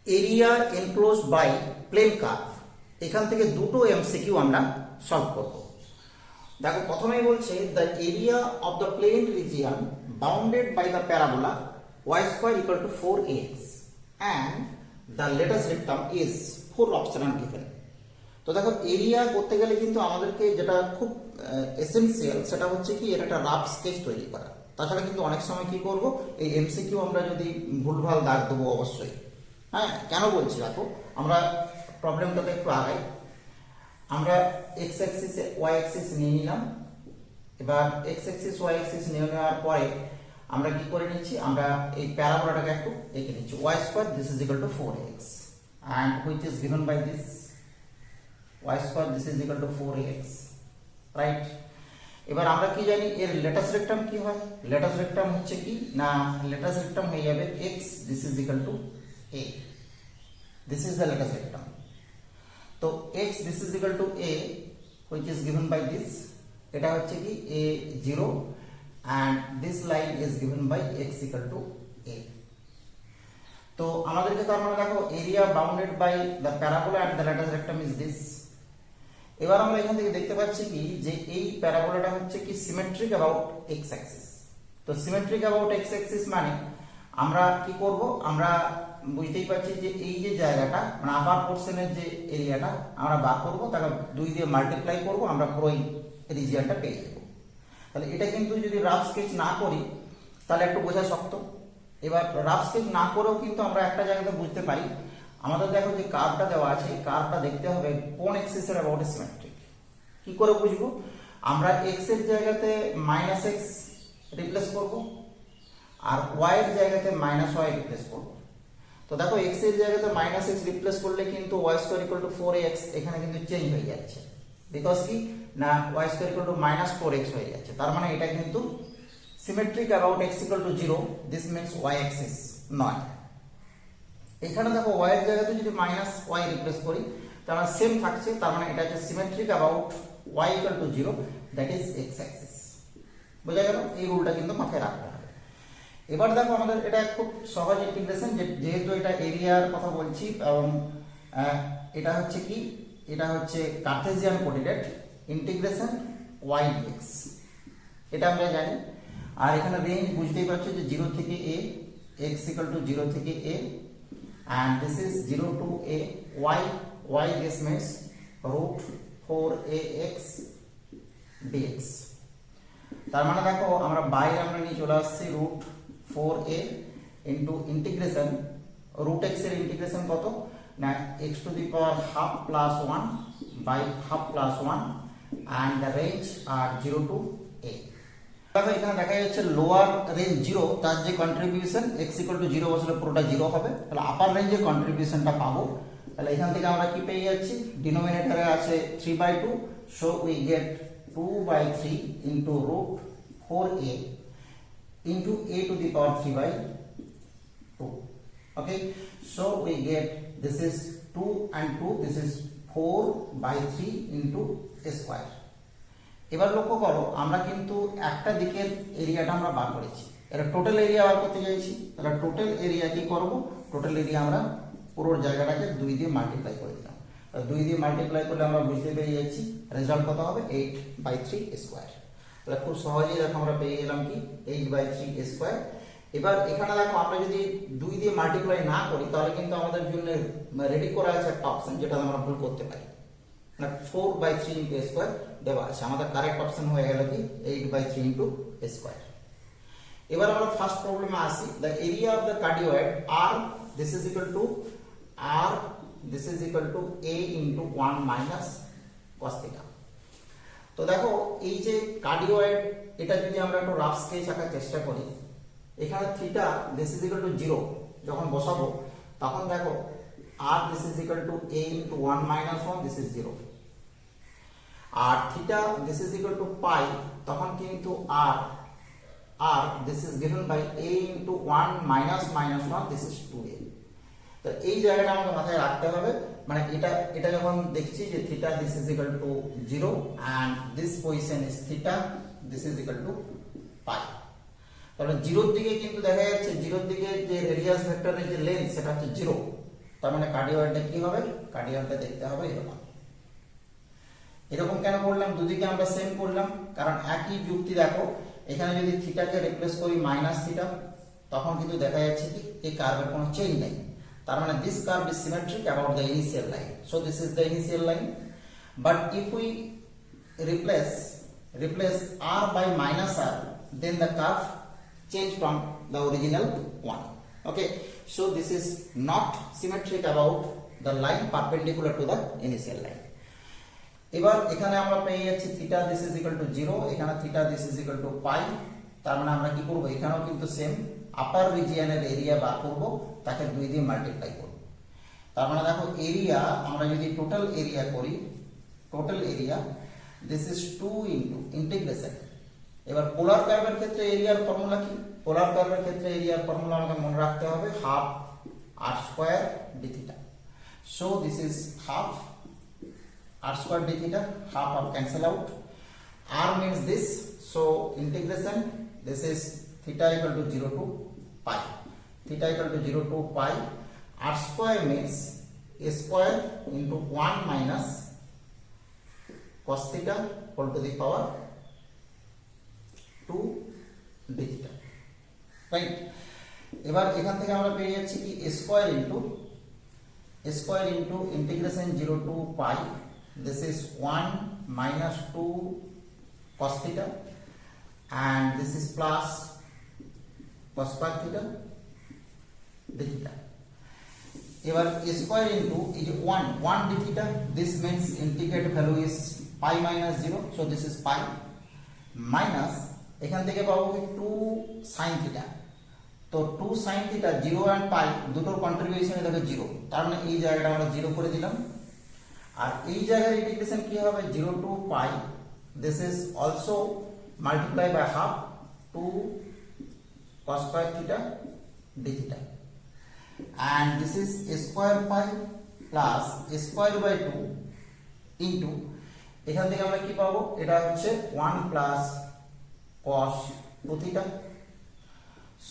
Area enclosed by plane curve, এখান থেকে দুটো এমসিকিউ আমরা সলভ করব। দেখো প্রথমেই বলছে the area of the plane region bounded by the parabola y square equal to 4ax and the latus rectum is 4 option given. তো দেখো এরিয়া করতে গেলে কিন্তু আমাদেরকে যেটা খুব এসেনশিয়াল সেটা হচ্ছে কি এর একটা রাফ স্কেচ তৈরি করা। তাছাড়া কিন্তু অনেক সময় কি করব, এই এমসিকিউ আমরা যদি ভুলভাল দাগ দেবো অবশ্যই। হ্যাঁ, কেন বলছি দেখো, আমরা প্রবলেমটাতে একটু আগাই। আমরা এক্স অ্যাক্সিসে ওয়াই অ্যাক্সিস নিয়ে নিলাম। এবার এক্স অ্যাক্সিস ওয়াই অ্যাক্সিস নিয়ে নেওয়ার পরে আমরা কি করে নিচ্ছি, আমরা এই প্যারাবোলাটাকে একটু এঁকে নিচ্ছি। Y square this is equal to 4ax and which is given by this y square this is equal to 4ax, right. এবার আমরা কি জানি এর লেটেস্ট রেক্টাম কি হয়, লেটেস্ট রেক্টাম হচ্ছে কি না, লেটেস্ট রেক্টাম হয়ে যাবে x this is equal to a, this is the latest rectum. তো x this is equal to a which is given by this, এটা হচ্ছে কি a0 and this line is given by x equal to a. তো আমাদেরকে তার মানে দেখো area bounded by the parabola and the latus rectum is this. এবার আমরা এখান থেকে দেখতে পাচ্ছি কি যে এই প্যারাবোলাটা হচ্ছে কি সিমেট্রিক অ্যাবাউট এক্স অ্যাক্সিস। তো সিমেট্রিক অ্যাবাউট এক্স অ্যাক্সিস মানে আমরা কি করব, আমরা বুঝতেই পারছি যে এই যে জায়গাটা মানে আপার পোর্শনের যে এরিয়াটা আমরা বার করব, তাকে 2 দিয়ে মাল্টিপ্লাই করব, আমরা পুরো এই রিজিয়নটা পেয়ে যাব। তাহলে এটা কিন্তু যদি রাফ স্কেচ না করি তাহলে একটু বোঝা শক্ত। এবার রাফ স্কেচ না করেও কিন্তু আমরা একটা জায়গাতে বুঝতে পারি। আমাদের দেখো যে কার্ভটা দেওয়া আছে, কার্ভটা দেখতে হবে কোন এক্সিসের অ্যাবাউট সিমেট্রিক। কি করে বুঝবো, আমরা এক্স এর জায়গাতে -x রিপ্লেস করব আর y এর জায়গাতে -y রিপ্লেস করব। তো দেখো x এর জায়গাতে -x রিপ্লেস করলে কিন্তু y square equal to 4ax এখানে কিন্তু চেঞ্জ হয়ে যাচ্ছে, বিকজ কি না y square equal two -4x হয়ে যাচ্ছে। তার মানে এটা কিন্তু symmetric about x equal to 0, this means y Axis নয়। এখানে দেখো y এর জায়গাতে যদি -y রিপ্লেস করি তার মানে সেম থাকছে, তার মানে এটা হচ্ছে symmetric about y equal to 0, that is x Axis. বোঝা গেল? এই রুলটা কিন্তু মাথায় রাখতে হবে। এবার দেখো আমাদের এটা খুব সহজ ইন্টিগ্রেশন, যেহেতু এটা এরিয়ার কথা বলছি এবং এটা হচ্ছে কি, এটা হচ্ছে Cartesian coordinate integration y dx, এটা আমরা জানি। আর এখানে রেঞ্জ বুঝতেই পারছো যে 0 থেকে a, x equal to 0 থেকে a and this is 0 to a, y this means root 4ax dx। তার মানে দেখো আমরা বাইরে আমরা নিয়ে চলে আসছি root 4a into integration root x এর ইন্টিগ্রেশন কত না x to the power half plus 1 by half plus 1 and the range are 0 to a। দেখো এখানে দেখা যাচ্ছে লোয়ার রেঞ্জ 0, তার যে কন্ট্রিবিউশন x equal to 0 বসলে পুরোটা 0 হবে। তাহলে আপার রেঞ্জের কন্ট্রিবিউশনটা পাবো। তাহলে এখান থেকে আমরা কি পেয়ে যাচ্ছি, ডিনোমিনেটরে আছে 3/2, so we get 2/3 into root 4a into a to the power 3/2. Okay, so we get this is 2 and 2, this is 4/3 into a square. এবার লক্ষ্য করো আমরা কিন্তু একটা দিকের এরিয়াটা আমরা বার করেছি, এটা টোটাল এরিয়া বার করতে চাইছি। তাহলে টোটাল এরিয়া কি করব, টোটাল এরিয়া আমরা পুরো জায়গাটাকে 2 দিয়ে মাল্টিপ্লাই করে দিলাম। 2 দিয়ে মাল্টিপ্লাই করলে আমরা বুঝতে পেরে যাচ্ছি রেজাল্ট কত হবে 8/3 স্কয়ার। তাহলে খুব সহজেই দেখো আমরা পেয়ে গেলাম কি 8/3 স্কয়ার। এবার এখানে দেখো আমরা যদি 2 দিয়ে মাল্টিপ্লাই না করি তাহলে কিন্তু আমাদের জন্য রেডি করা আছে একটা অপশন, যেটা আমরা ভুল করতে পারি না 4/3 ইনটু স্কয়ার দেওয়া আছে। আমাদের কারেক্ট অপশন হয়ে গেল কি 8/3 ইনটু স্কয়ার। এবার আমরা ফার্স্ট প্রবলেমে আসি। The area of the cardioid R this is equal to R this is equal to a into 1 minus cos θ। তো দেখো এই যে কার্ডিওয়েড, এটা যদি আমরা একটু রাফ স্কেচ আঁকার চেষ্টা করি, এখানে theta this is equal to 0 যখন বসাবো তখন দেখো r this is equal to a into 1 minus 1, this is 0, R theta this is equal to pi, তখন কিন্তু r this is given by a into 1 minus 1, this is 2a। তো এই জায়গাটা আমাকে মাথায় রাখতে হবে, মানে এটা যখন দেখছি যে theta this is equal to 0 and this position is theta this is equal to pi। তাহলে 0 এর দিকে কিন্তু দেখা যাচ্ছে 0 এর দিকে যে রেডিয়াস ভেক্টরের যে লেন্থ সেটা হচ্ছে 0, তার মানে কার্ডিওয়েডটা কি হবে, কার্ডিওয়েডটা দেখতে হবে এরকম। এরকম কেন করলাম, দুদিকে আমরা সেম করলাম, কারণ একই যুক্তি। দেখো এখানে যদি থিটাকে রিপ্লেস করি মাইনাস থিটা, তখন কিন্তু দেখা যাচ্ছে কি এই কার্ভের কোনো চেঞ্জ নেই। তার মানে this curve is symmetric about the initial line, so this is the initial line. But if we replace r by minus r, then the curve change from the original one. Okay, so this is not symmetric about the line perpendicular to the initial line. এবার এখানে আমরা পেয়ে যাচ্ছি theta this is equal to 0, এখানে theta this is equal to pi. তার মানে আমরা কি করব, এখানেও কিন্তু সেম আপার রিজিয়নের এরিয়া বার করব, তাকে 2 দিয়ে মাল্টিপ্লাই করব। তার মানে দেখো এরিয়া আমরা যদি টোটাল এরিয়া করি, total area this is 2 into integration. এবার পোলার কার্ভের ক্ষেত্রে এরিয়ার ফর্মুলা কি, পোলার কার্ভের ক্ষেত্রে এরিয়ার ফর্মুলা আমাকে মনে রাখতে হবে half r square d theta. So this is half r square d theta, half of cancel out, r means this, so integration this is theta equal to 0 to pi, theta equal to 0 to pi, r square means a square into 1 minus cos theta whole to the power 2 d theta, right? এবার এখান থেকে আমরা পেয়ে যাচ্ছি কি a square into integration 0 to pi, this is 1 minus 2 cos theta, and this is plus cos pi theta d theta. Ever a square into 1 d theta, this means integrate value is pi minus 0, so this is pi minus এখান থেকে পাবো 2 sin theta, তো 2 sin theta 0 and pi দুটোর contribution দেখো 0, তার মানে এই জায়গাটা আমরা 0 করে দিলাম। আর এই জায়গার ইন্টিগ্রেশন কি হবে 0 to pi, this is also multiply by half 2 cos pi theta d theta, and this is a square pi plus a square by 2 into এখান থেকে আমরা কি পাবো, এটা হচ্ছে 1 plus cos 2 theta.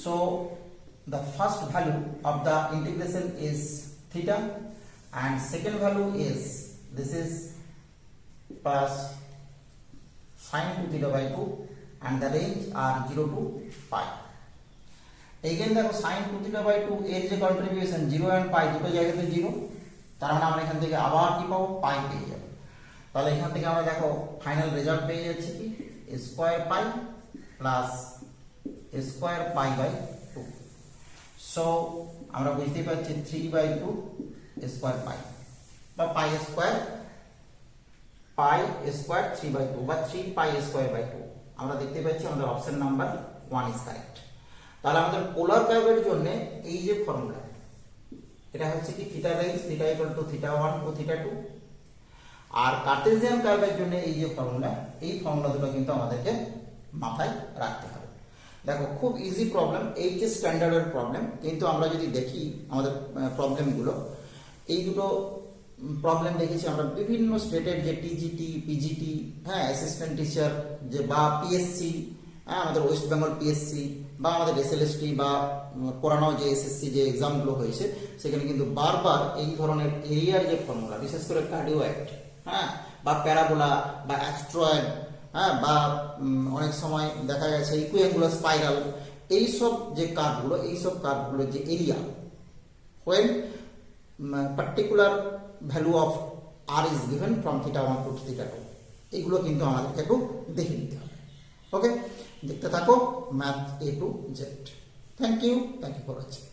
So the first value of the integration is theta, and second value is this is plus sin 2 theta by 2, and the range are 0 to pi. Again দেখো sin 2 theta by 2 এর যে contribution 0 and pi দুটো জায়গাতে 0, তার মানে আমরা এখান থেকে আবার কি পাবো পাই পেয়ে যাব। তাহলে এখান থেকে আমরা দেখো ফাইনাল রেজাল্ট পেয়ে যাচ্ছি কি square pi plus square pi by 2। So আমরা বুঝতে পারছি 3 বাই 2 স্কয়ার পাই বা পাই স্কয়ার 3 বাই 2 বা 3 পাই স্কয়ার বাই 2। আমরা দেখতে পাচ্ছি আমাদের অপশন নাম্বার 1 ইজ কারেক্ট। তাহলে আমাদের পোলার কার্ভের জন্য এই যে ফর্মুলা, এটা হচ্ছে কি theta range theta equal to theta 1 to theta 2, আর কার্টেসিয়ান কার্ভের জন্য এই যে ফর্মুলা, এই ফর্মুলা দুটো কিন্তু আমাদেরকে মাথায় রাখতে হবে। দেখো খুব ইজি প্রবলেম, এইচএস স্ট্যান্ডার্ডের প্রবলেম, কিন্তু আমরা যদি দেখি আমাদের প্রবলেমগুলো, এই দুটো প্রবলেম দেখেছি আমরা বিভিন্ন স্টেটের যে টিজিটি পিজিটি, হ্যাঁ অ্যাসিস্ট্যান্ট টিচার যে বা পিএসসি, হ্যাঁ আমাদের ওয়েস্ট বেঙ্গল পিএসসি বা আমাদের এসএলএসটি বা পুরানো যে এসএসসি যে এক্সামগুলো হয়েছে, সেখানে কিন্তু বারবার এই ধরনের এরিয়ার যে ফর্মুলা, বিশেষ করে কার্ডিওয়েড, হ্যাঁ বা প্যারাবোলা বা অ্যাস্ট্রয়েড, হ্যাঁ বা অনেক সময় দেখা গেছে ইকুয়াঙ্গুলার স্পাইরাল, এইসব যে কার্ভগুলো, এইসব কার্ভগুলোর যে area when particular value of r is given from theta 1 to theta 2, এইগুলো কিন্তু আমাদেরকে একটু দেখে নিতে হবে। ওকে, দেখতে থাকো math A to Z। Thank you for watching.